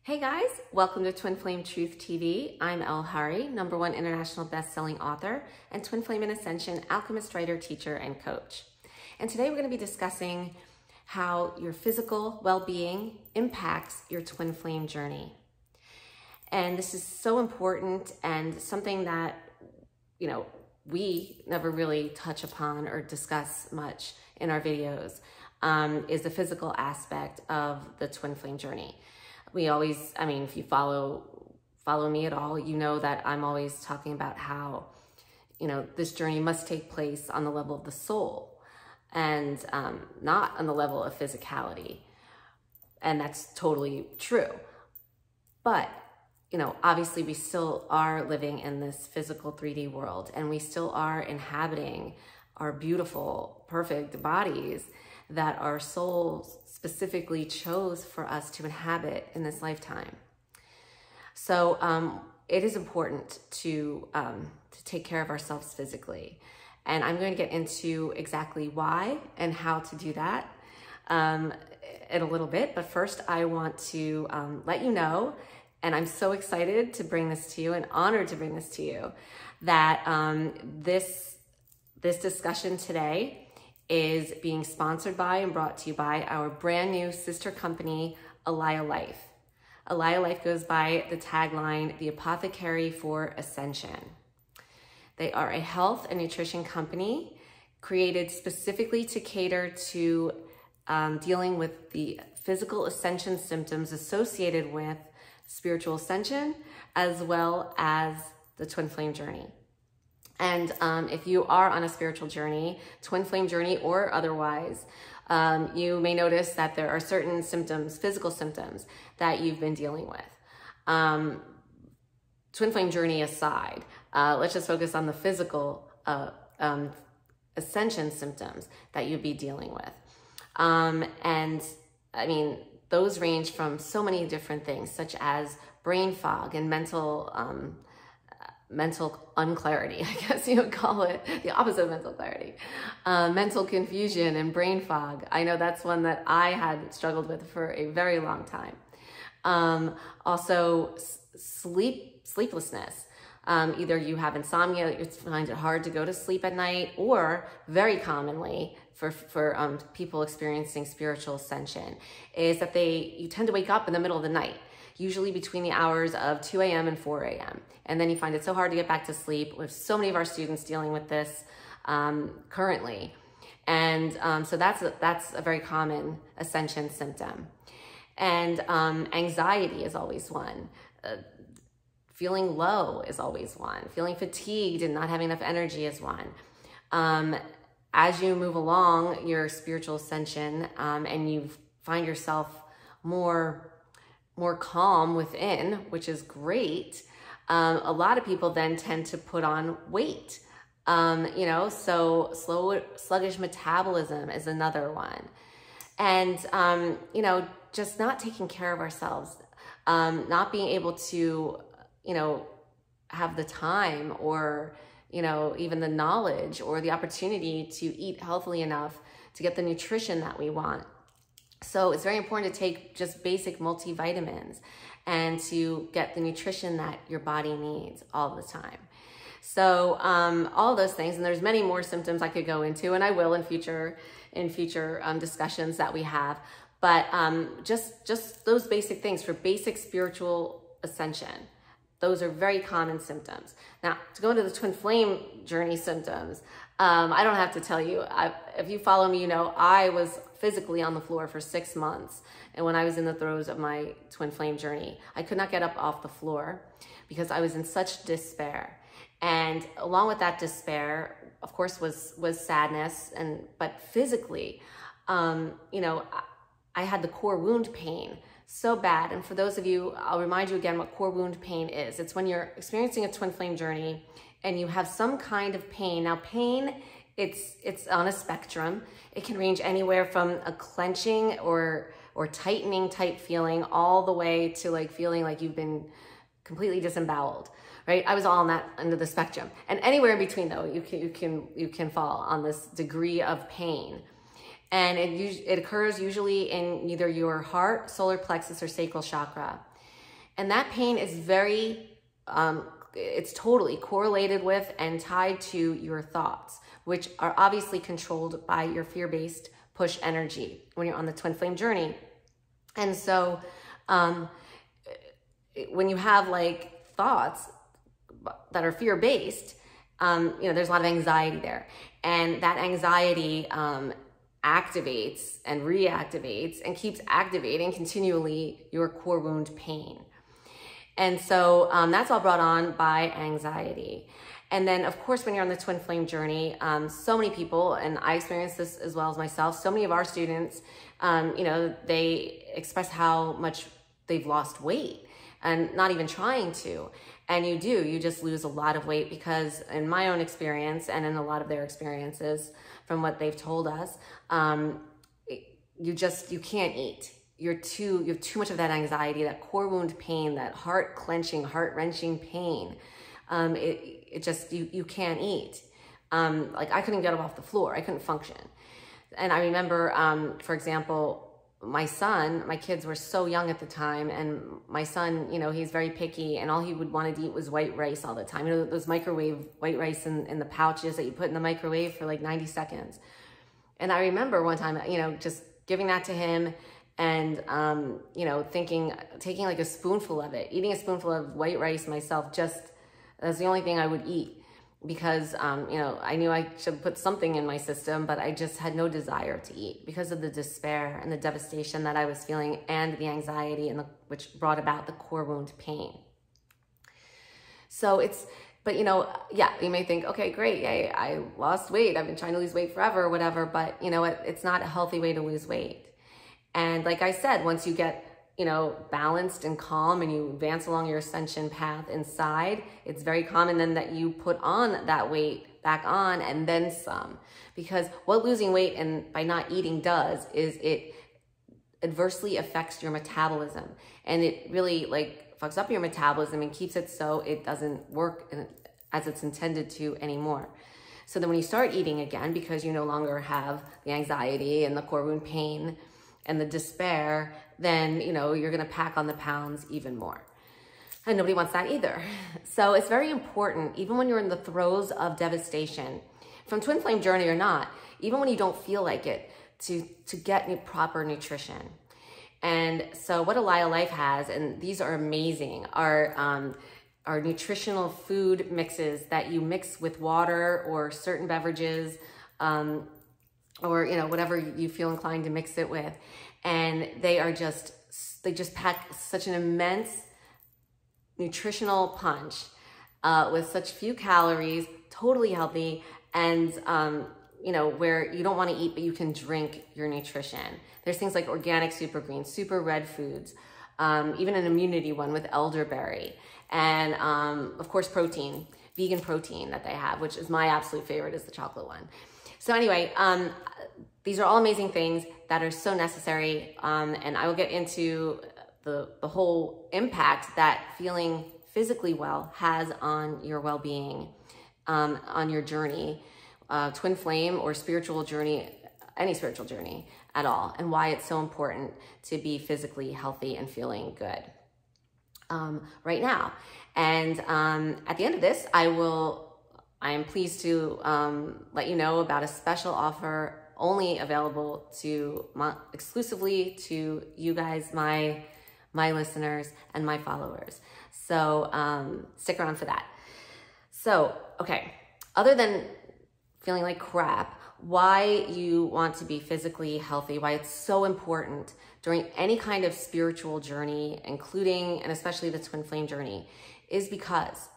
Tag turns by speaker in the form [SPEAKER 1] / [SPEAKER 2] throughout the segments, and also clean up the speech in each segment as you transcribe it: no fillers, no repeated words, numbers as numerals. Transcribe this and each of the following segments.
[SPEAKER 1] Hey guys, welcome to Twin Flame Truth TV. I'm Elle Hari, #1 international best-selling author and Twin Flame in Ascension alchemist, writer, teacher, and coach. And today we're going to be discussing how your physical well-being impacts your twin flame journey. And this is so important and something that, we never really touch upon or discuss much in our videos, is the physical aspect of the twin flame journey. We always, if you follow me at all, you know that I'm always talking about how, this journey must take place on the level of the soul and not on the level of physicality. And that's totally true. But, obviously we still are living in this physical 3D world, and we still are inhabiting our beautiful, perfect bodies that our souls specifically chose for us to inhabit in this lifetime. So it is important to take care of ourselves physically. And I'm going to get into exactly why and how to do that in a little bit. But first, I want to let you know, and I'm so excited to bring this to you and honored to bring this to you, that this discussion today is being sponsored by and brought to you by our brand new sister company, Alaya Life. Alaya Life goes by the tagline, the Apothecary For Ascension. They are a health and nutrition company created specifically to cater to dealing with the physical ascension symptoms associated with spiritual ascension, as well as the twin flame journey. And if you are on a spiritual journey, twin flame journey or otherwise, you may notice that there are certain symptoms, physical symptoms, that you've been dealing with. Twin flame journey aside, let's just focus on the physical ascension symptoms that you'd be dealing with. And those range from so many different things, such as brain fog and mental unclarity, I guess you would call it, the opposite of mental clarity, mental confusion and brain fog. I know that's one that I had struggled with for a very long time. Also sleeplessness. Either you have insomnia, you find it hard to go to sleep at night, or very commonly for people experiencing spiritual ascension is that you tend to wake up in the middle of the night, usually between the hours of 2 a.m. and 4 a.m. And then you find it so hard to get back to sleep. We have so many of our students dealing with this currently. And so that's a very common ascension symptom. And anxiety is always one. Feeling low is always one. Feeling fatigued and not having enough energy is one. As you move along your spiritual ascension and you find yourself more calm within, which is great, a lot of people then tend to put on weight. So sluggish metabolism is another one. And, just not taking care of ourselves, not being able to, have the time or, even the knowledge or the opportunity to eat healthily enough to get the nutrition that we want. So it's very important to take just basic multivitamins and to get the nutrition that your body needs all the time. So all those things, and there's many more symptoms I could go into, and I will in future discussions that we have. But just those basic things for basic spiritual ascension. Those are very common symptoms. Now, to go into the twin flame journey symptoms, I don't have to tell you, if you follow me, I was physically on the floor for 6 months. And when I was in the throes of my twin flame journey, I could not get up off the floor because I was in such despair. And along with that despair, of course, was sadness. But physically, I had the core wound pain so bad. And for those of you, I'll remind you again what core wound pain is. It's when you're experiencing a twin flame journey and you have some kind of pain. Now, pain, it's on a spectrum. It can range anywhere from a clenching or tightening type feeling all the way to like feeling like you've been completely disemboweled, right? I was all on that end of the spectrum. And anywhere in between though, you can fall on this degree of pain. And it occurs usually in either your heart, solar plexus, or sacral chakra. And that pain is very, it's totally correlated with and tied to your thoughts, which are obviously controlled by your fear-based push energy when you're on the twin flame journey. And so when you have like thoughts that are fear-based, there's a lot of anxiety there. And that anxiety activates and reactivates and keeps activating continually your core wound pain. And so that's all brought on by anxiety. And then, of course, when you're on the twin flame journey, so many people, and I experienced this as well as myself, so many of our students, they express how much they've lost weight and not even trying to. And you just lose a lot of weight because in my own experience and in a lot of their experiences from what they've told us, you can't eat. You have too much of that anxiety, that core wound pain, that heart clenching, heart wrenching pain. You can't eat. Like I couldn't get up off the floor. I couldn't function. And I remember, for example, my kids were so young at the time, and my son, he's very picky, and all he would want to eat was white rice all the time. Those microwave white rice in the pouches that you put in the microwave for like 90 seconds. And I remember one time, just giving that to him and, taking like a spoonful of it, eating a spoonful of white rice myself, that's the only thing I would eat. Because, I knew I should put something in my system, but I just had no desire to eat because of the despair and the devastation that I was feeling and the anxiety which brought about the core wound pain. So you may think, okay, great. Yay, I lost weight. I've been trying to lose weight forever or whatever, but it's not a healthy way to lose weight. And like I said, once you get balanced and calm and you advance along your ascension path inside, it's very common then that you put on that weight back on and then some. Because what losing weight and by not eating does is it adversely affects your metabolism. And it really fucks up your metabolism and keeps it so it doesn't work as it's intended to anymore. So then when you start eating again, because you no longer have the anxiety and the core wound pain and the despair, then, you're going to pack on the pounds even more. And nobody wants that either. So it's very important, even when you're in the throes of devastation, from twin flame journey or not, even when you don't feel like it, to get proper nutrition. And so what Alaya Life has, and these are amazing, are nutritional food mixes that you mix with water or certain beverages, or, whatever you feel inclined to mix it with. And they just pack such an immense nutritional punch with such few calories, totally healthy, and, where you don't want to eat, but you can drink your nutrition. There's things like organic super green, super red foods, even an immunity one with elderberry, and, of course, protein, vegan protein that they have, which is my absolute favorite, is the chocolate one. So anyway, these are all amazing things that are so necessary, and I will get into the whole impact that feeling physically well has on your well-being, on your journey, twin flame or spiritual journey, any spiritual journey at all, and why it's so important to be physically healthy and feeling good right now. And at the end of this, I am pleased to let you know about a special offer only available exclusively to you guys, my listeners and my followers. So stick around for that. So, okay, other than feeling like crap, why you want to be physically healthy, why it's so important during any kind of spiritual journey, including and especially the twin flame journey, is because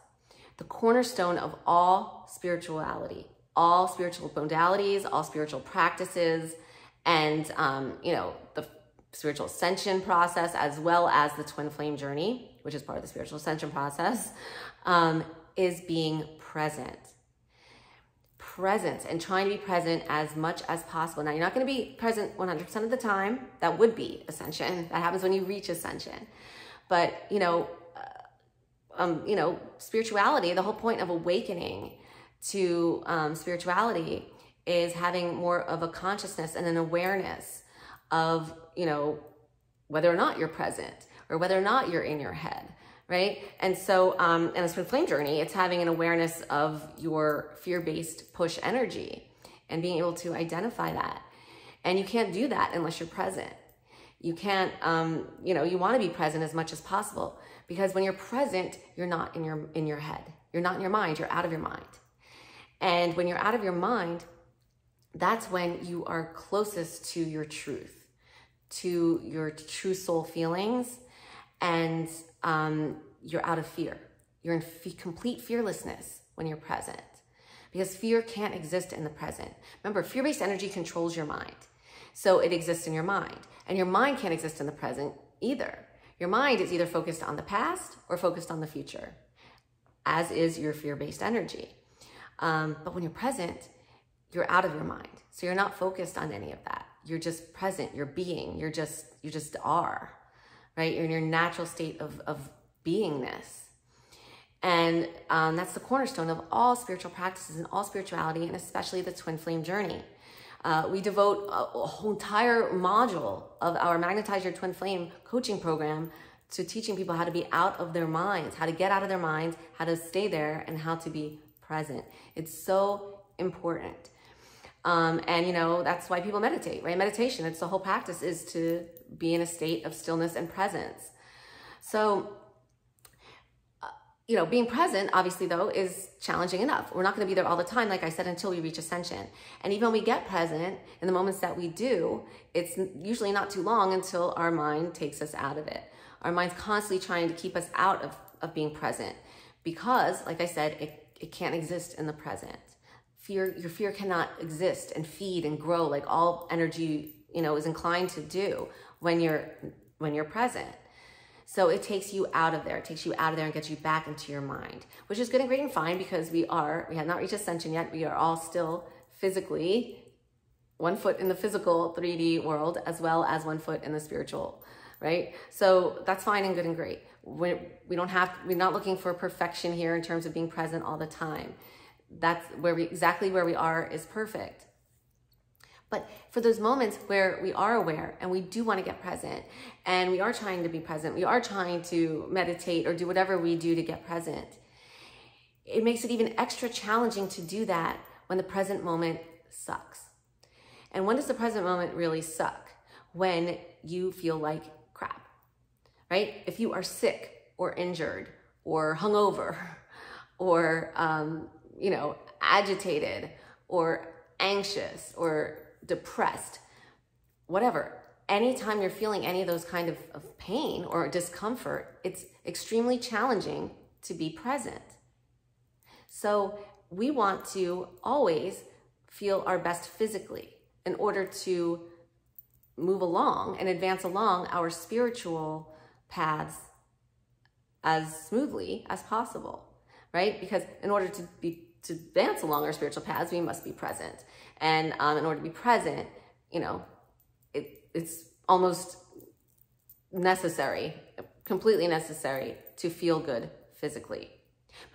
[SPEAKER 1] the cornerstone of all spirituality, all spiritual modalities, all spiritual practices, and, the spiritual ascension process, as well as the twin flame journey, which is part of the spiritual ascension process, is being present. Present and trying to be present as much as possible. Now, you're not going to be present 100% of the time. That would be ascension. That happens when you reach ascension. But, spirituality, the whole point of awakening to spirituality is having more of a consciousness and an awareness of, whether or not you're present, or whether or not you're in your head, right? And so, in a twin flame journey, it's having an awareness of your fear-based push energy and being able to identify that. And you can't do that unless you're present. You can't, you know, you want to be present as much as possible, because when you're present, you're not in your head. You're not in your mind. You're out of your mind. And when you're out of your mind, that's when you are closest to your truth, to your true soul feelings, and you're out of fear. You're in complete fearlessness when you're present, because fear can't exist in the present. Remember, fear-based energy controls your mind. So it exists in your mind, and your mind can't exist in the present either. Your mind is either focused on the past or focused on the future, as is your fear-based energy. But when you're present, you're out of your mind. So you're not focused on any of that. You're just present, you're being, you just are, right? You're in your natural state of beingness. And that's the cornerstone of all spiritual practices and all spirituality, and especially the twin flame journey. We devote a whole entire module of our Magnetize Your Twin Flame coaching program to teaching people how to be out of their minds, how to get out of their minds, how to stay there, and how to be present. It's so important. And, you know, that's why people meditate, right? Meditation, it's the whole practice is to be in a state of stillness and presence. So, you know, being present, obviously, though, is challenging enough. We're not going to be there all the time, like I said, until we reach ascension. And even when we get present, in the moments that we do, it's usually not too long until our mind takes us out of it. Our mind's constantly trying to keep us out of being present because, like I said, it can't exist in the present. Your fear cannot exist and feed and grow like all energy, you know, is inclined to do when you're present. So it takes you out of there. It takes you out of there and gets you back into your mind, which is good and great and fine because we have not reached ascension yet. We are all still physically one foot in the physical 3D world as well as one foot in the spiritual, right? So that's fine and good and great. We're not looking for perfection here in terms of being present all the time. That's exactly where we are is perfect. But for those moments where we are aware and we do want to get present and we are trying to be present, we are trying to meditate or do whatever we do to get present, it makes it even extra challenging to do that when the present moment sucks. And when does the present moment really suck? When you feel like crap, right? If you are sick or injured or hungover or, you know, agitated or anxious or depressed, whatever, anytime you're feeling any of those kind of pain or discomfort, it's extremely challenging to be present. So we want to always feel our best physically in order to move along and advance along our spiritual paths as smoothly as possible, right? Because in order to advance along our spiritual paths, we must be present. And in order to be present, you know, it's almost necessary, completely necessary to feel good physically.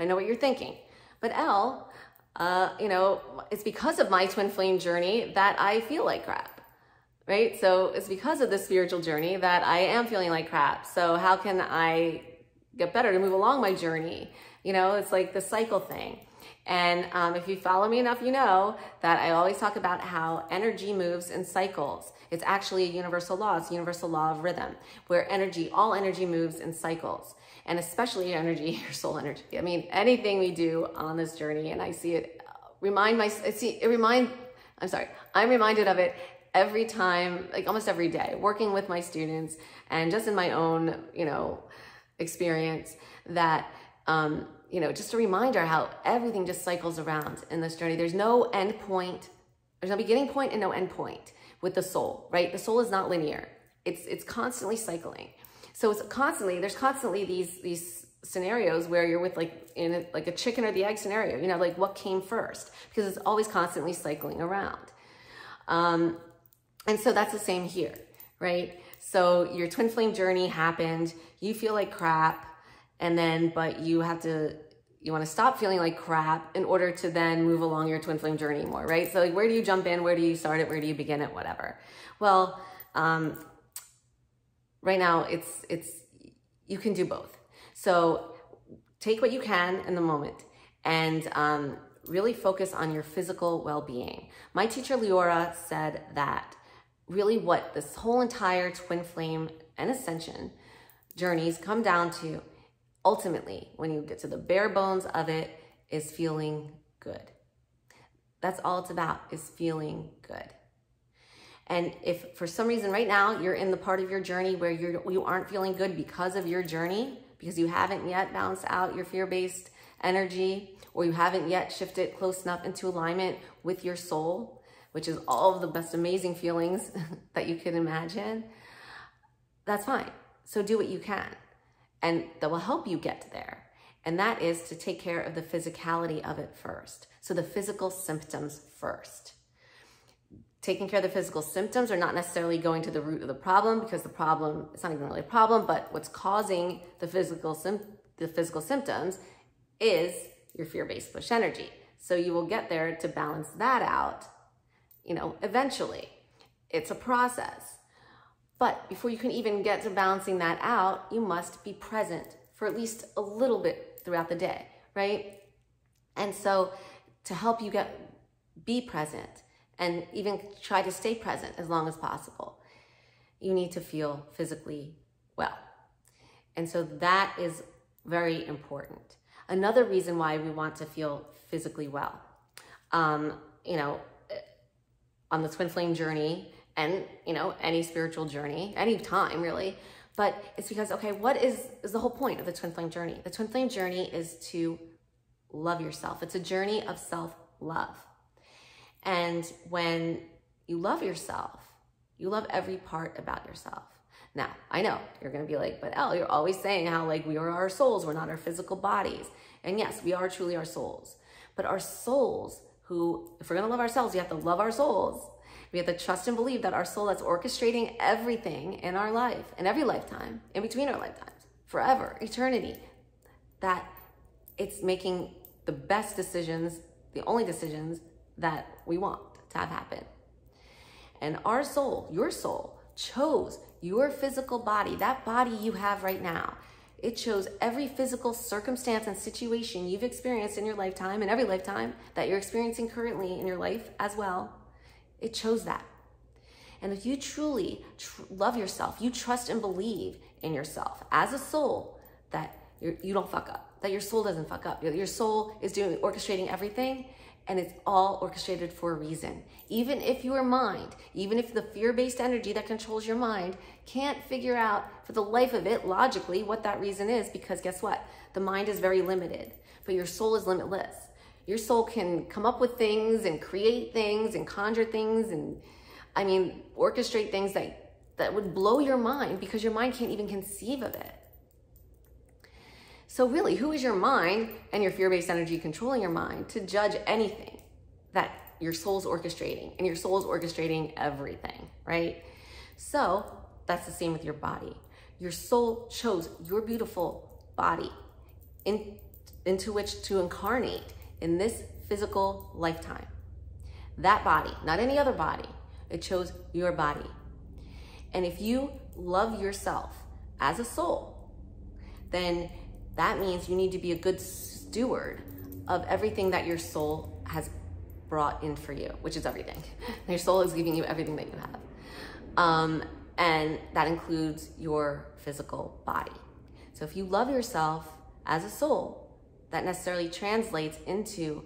[SPEAKER 1] I know what you're thinking, but Elle, you know, it's because of my twin flame journey that I feel like crap, right? So it's because of the spiritual journey that I am feeling like crap. So how can I get better to move along my journey? You know, it's like the cycle thing. And if you follow me enough, you know that I always talk about how energy moves in cycles. It's actually a universal law. It's a universal law of rhythm, where all energy moves in cycles, and especially energy, your soul energy. I mean, anything we do on this journey, and I see it, I'm reminded of it every time, like almost every day, working with my students and just in my own, you know, experience that, you know, just a reminder how everything just cycles around in this journey. There's no end point. There's no beginning point and no end point with the soul, right? The soul is not linear. It's constantly cycling. So there's constantly these scenarios where you're with like a chicken or the egg scenario, you know, like what came first, because it's always constantly cycling around. And so that's the same here, right? So your twin flame journey happened, you feel like crap, and then, but you want to stop feeling like crap in order to then move along your twin flame journey more, right? So like, where do you jump in? Where do you start it? Where do you begin it? Whatever. Well, right now you can do both. So take what you can in the moment and really focus on your physical well-being. My teacher, Leora, said that really what this whole entire twin flame and ascension journeys come down to, ultimately, when you get to the bare bones of it, is feeling good. That's all it's about, is feeling good. And if for some reason right now you're in the part of your journey where you aren't feeling good because of your journey, because you haven't yet balanced out your fear-based energy, or you haven't yet shifted close enough into alignment with your soul, which is all of the best amazing feelings that you can imagine, that's fine. So do what you can, and that will help you get there. And that is to take care of the physicality of it first. So the physical symptoms first. Taking care of the physical symptoms are not necessarily going to the root of the problem, because the problem, it's not even really a problem, but what's causing the physical symptoms is your fear-based push energy. So you will get there to balance that out, eventually. It's a process. But before you can even get to balancing that out, you must be present for at least a little bit throughout the day, right? And so to help you be present and even try to stay present as long as possible, you need to feel physically well. And so that is very important. Another reason why we want to feel physically well, on the twin flame journey and, any spiritual journey, any time really, but it's because, okay, what is the whole point of the twin flame journey? The twin flame journey is to love yourself. It's a journey of self-love. And when you love yourself, you love every part about yourself. Now, I know you're going to be like, but Elle, you're always saying how we are our souls, we're not our physical bodies. And yes, we are truly our souls. But our souls, if we're going to love ourselves, we have to love our souls. We have to trust and believe that our soul that's orchestrating everything in our life, in every lifetime, in between our lifetimes, forever, eternity, that it's making the best decisions, the only decisions that we want to have happen. And our soul, your soul, chose your physical body, that body you have right now. It chose every physical circumstance and situation you've experienced in your lifetime, and every lifetime that you're experiencing currently in your life as well. It chose that. And if you truly love yourself, you trust and believe in yourself as a soul, that you don't fuck up, that your soul doesn't fuck up. Your soul is orchestrating everything, and it's all orchestrated for a reason. Even if your mind, even if the fear-based energy that controls your mind can't figure out for the life of it logically what that reason is, because guess what? The mind is very limited, but your soul is limitless. Your soul can come up with things and create things and conjure things and, orchestrate things that would blow your mind, because your mind can't even conceive of it. So really, who is your mind and your fear-based energy controlling your mind to judge anything that your soul's orchestrating? And your soul's orchestrating everything, right? So that's the same with your body. Your soul chose your beautiful body into which to incarnate in this physical lifetime. That body, not any other body. It chose your body. And if you love yourself as a soul, then that means you need to be a good steward of everything that your soul has brought in for you, which is everything. Your soul is giving you everything that you have. And that includes your physical body. So if you love yourself as a soul, that necessarily translates into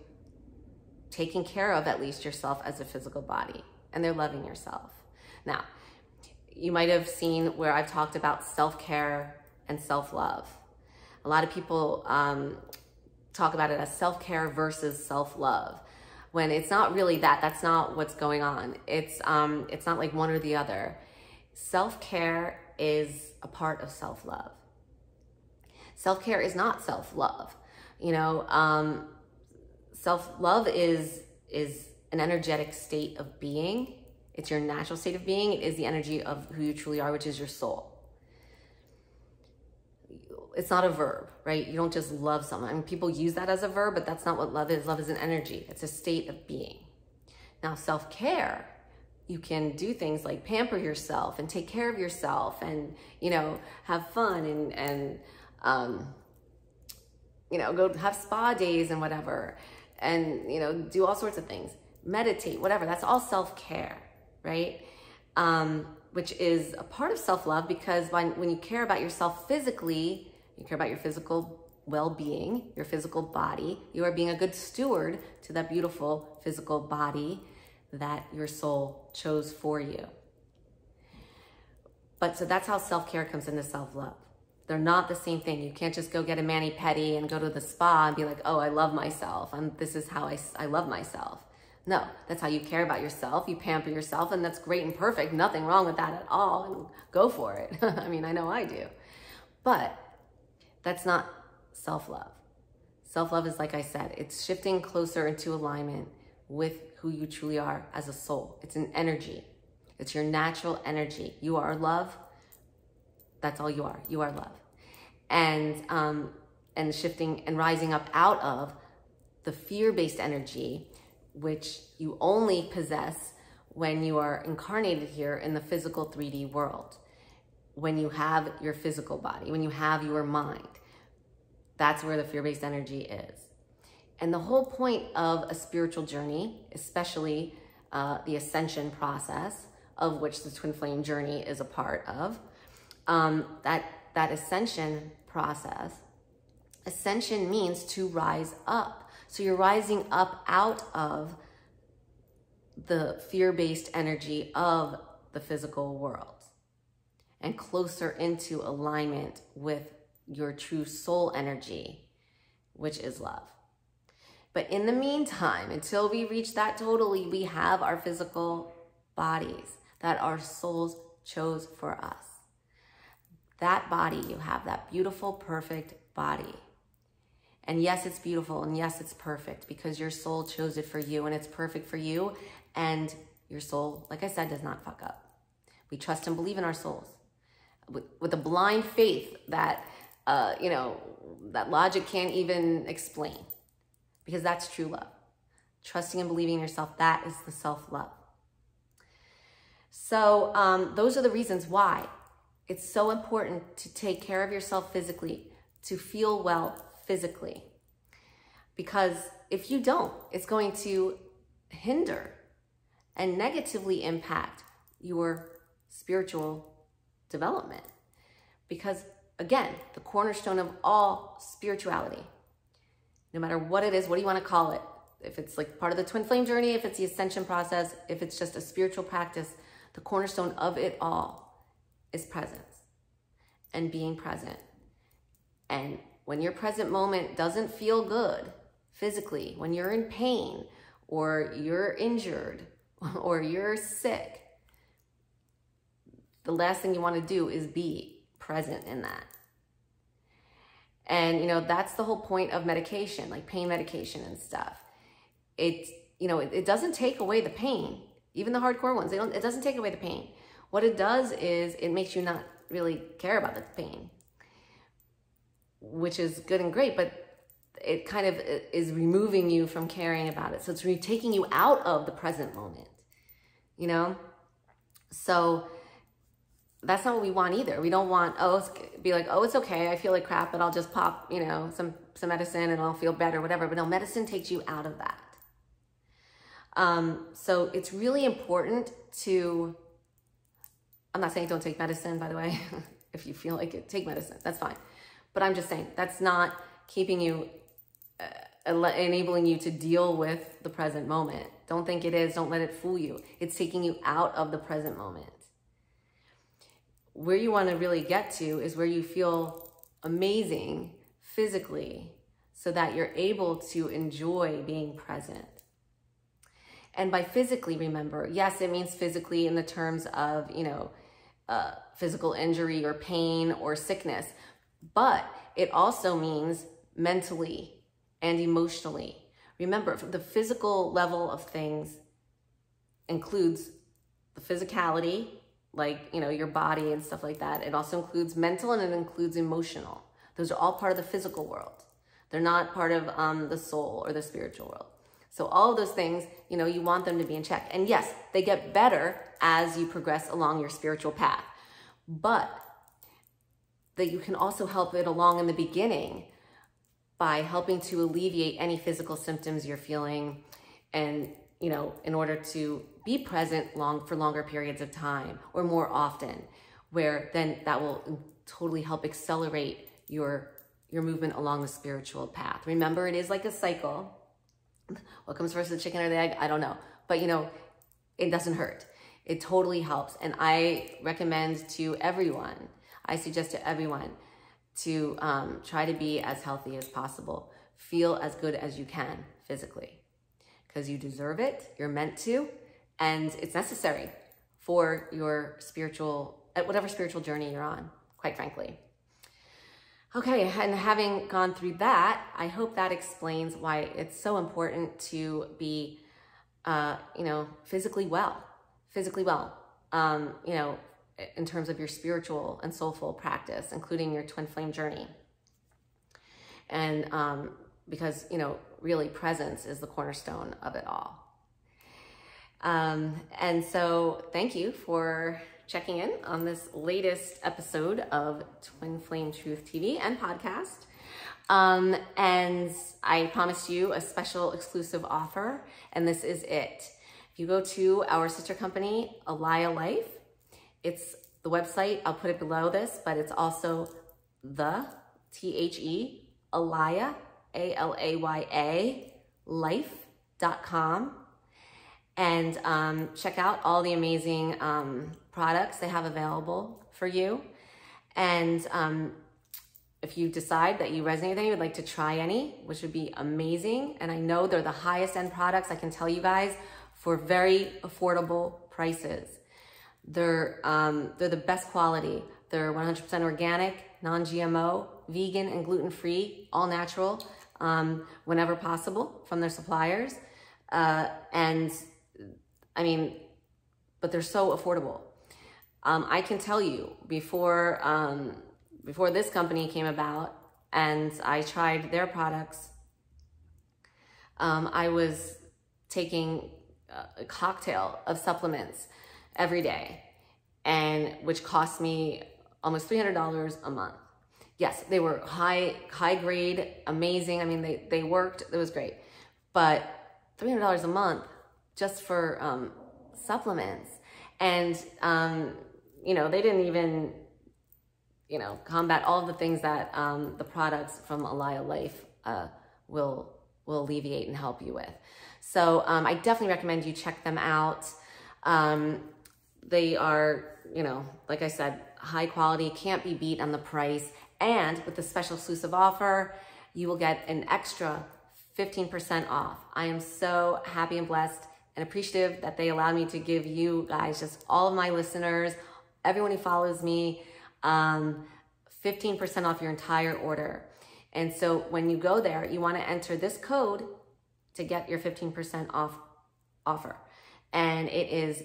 [SPEAKER 1] taking care of at least yourself as a physical body, and they're loving yourself. Now, you might have seen where I've talked about self-care and self-love. A lot of people talk about it as self-care versus self-love, when it's not really that. That's not what's going on. It's not like one or the other. Self-care is a part of self-love. Self-care is not self-love. Self-love is an energetic state of being. It's your natural state of being. It is the energy of who you truly are, which is your soul. It's not a verb, right? You don't just love someone. People use that as a verb, but that's not what love is. Love is an energy. It's a state of being. Now, self-care, you can do things like pamper yourself and take care of yourself and, you know, have fun and you know, go have spa days and whatever, and, you know, do all sorts of things, meditate, whatever. That's all self-care, right? Which is a part of self-love, because when you care about yourself physically, you care about your physical well-being, your physical body, you are being a good steward to that beautiful physical body that your soul chose for you. But so that's how self-care comes into self-love. They're not the same thing. You can't just go get a mani-pedi and go to the spa and be like, oh, I love myself. This is how I love myself. No, that's how you care about yourself. You pamper yourself, and that's great and perfect. Nothing wrong with that at all, and go for it. I mean, I know I do. But that's not self-love. Self-love is, like I said, it's shifting closer into alignment with who you truly are as a soul. It's an energy. It's your natural energy. You are love. That's all you are. You are love. And shifting and rising up out of the fear-based energy, which you only possess when you are incarnated here in the physical 3D world. When you have your physical body, when you have your mind, that's where the fear-based energy is. And the whole point of a spiritual journey, especially the ascension process, of which the twin flame journey is a part of, that ascension process, ascension means to rise up. So you're rising up out of the fear-based energy of the physical world and closer into alignment with your true soul energy, which is love. But in the meantime, until we reach that totally, we have our physical bodies that our souls chose for us. That body you have, that beautiful, perfect body. And yes, it's beautiful, and yes, it's perfect, because your soul chose it for you, and it's perfect for you, and your soul, like I said, does not fuck up. We trust and believe in our souls with a blind faith that, you know, that logic can't even explain, because that's true love. Trusting and believing in yourself, that is the self-love. So those are the reasons why it's so important to take care of yourself physically, to feel well physically. Because if you don't, it's going to hinder and negatively impact your spiritual development. Because again, the cornerstone of all spirituality, no matter what it is, what do you want to call it? If it's like part of the twin flame journey, if it's the ascension process, if it's just a spiritual practice, the cornerstone of it all is presence and being present. And when your present moment doesn't feel good physically, when you're in pain or you're injured or you're sick, the last thing you want to do is be present in that. And, you know, that's the whole point of medication, like pain medication and stuff. It, you know, it doesn't take away the pain. Even the hardcore ones, it doesn't take away the pain. What it does is it makes you not really care about the pain, which is good and great, but it kind of is removing you from caring about it. So it's taking you out of the present moment, you know? So that's not what we want either. We don't want, be like, oh, it's okay, I feel like crap, but I'll just pop, you know, some medicine and I'll feel better, whatever. But no, medicine takes you out of that. So it's really important to, I'm not saying don't take medicine, by the way. If you feel like it, take medicine, that's fine. But I'm just saying that's not keeping you, enabling you to deal with the present moment. Don't think it is, don't let it fool you. It's taking you out of the present moment. Where you want to really get to is where you feel amazing physically so that you're able to enjoy being present. And by physically, remember, yes, it means physically in the terms of, you know, physical injury or pain or sickness, but it also means mentally and emotionally. Remember, the physical level of things includes the physicality, like, you know, your body and stuff like that. It also includes mental and it includes emotional. Those are all part of the physical world. They're not part of the soul or the spiritual world. So all of those things, you know, you want them to be in check. And yes, they get better as you progress along your spiritual path, but that you can also help it along in the beginning by helping to alleviate any physical symptoms you're feeling, and, you know, in order to be present for longer periods of time or more often, where then that will totally help accelerate your movement along the spiritual path. Remember, it is like a cycle. What comes first, the chicken or the egg? I don't know. But, you know, it doesn't hurt. It totally helps. And I recommend to everyone, I suggest to everyone to try to be as healthy as possible. Feel as good as you can physically, because you deserve it. You're meant to, and it's necessary for your whatever spiritual journey you're on, quite frankly. Okay, and having gone through that, I hope that explains why it's so important to be, you know, physically well, you know, in terms of your spiritual and soulful practice, including your twin flame journey. And because, you know, really presence is the cornerstone of it all. And so thank you for checking in on this latest episode of Twin Flame Truth TV and podcast. And I promised you a special exclusive offer, and this is it. If you go to our sister company, Alaya Life, it's the website, I'll put it below this, but it's also Alaya, A-L-A-Y-A, life.com. And check out all the amazing products they have available for you. And if you decide that you resonate with any, would like to try any, which would be amazing. And I know they're the highest end products, I can tell you guys, for very affordable prices. They're the best quality. They're 100% organic, non-GMO, vegan and gluten-free, all natural, whenever possible from their suppliers. And I mean, but they're so affordable. I can tell you, before this company came about and I tried their products, I was taking a cocktail of supplements every day, and which cost me almost $300 a month. Yes, they were high grade, amazing. I mean, they worked, it was great, but $300 a month just for supplements. And, you know, they didn't even, you know, combat all of the things that the products from Alaya Life will alleviate and help you with. So I definitely recommend you check them out. They are, you know, like I said, high quality, can't be beat on the price. And with the special exclusive offer, you will get an extra 15% off. I am so happy and blessed and appreciative that they allowed me to give you guys, just all of my listeners, everyone who follows me, 15% off your entire order. And so when you go there, you want to enter this code to get your 15% off offer. And it is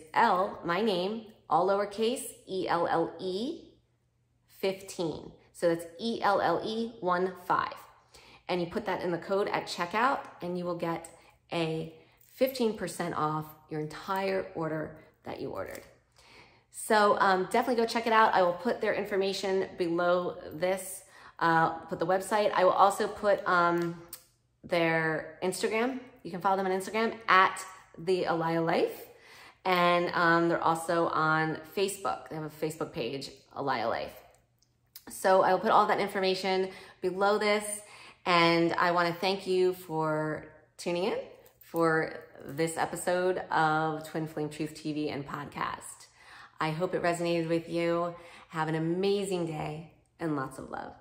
[SPEAKER 1] my name, all lowercase, ELLE 15. So that's ELLE 15. And you put that in the code at checkout, and you will get a 15% off your entire order that you ordered. So definitely go check it out. I will put their information below this, put the website. I will also put their Instagram. You can follow them on Instagram at the Alaya Life. And they're also on Facebook. They have a Facebook page, Alaya Life. So I will put all that information below this. And I want to thank you for tuning in for this episode of Twin Flame Truth TV and podcast. I hope it resonated with you. Have an amazing day and lots of love.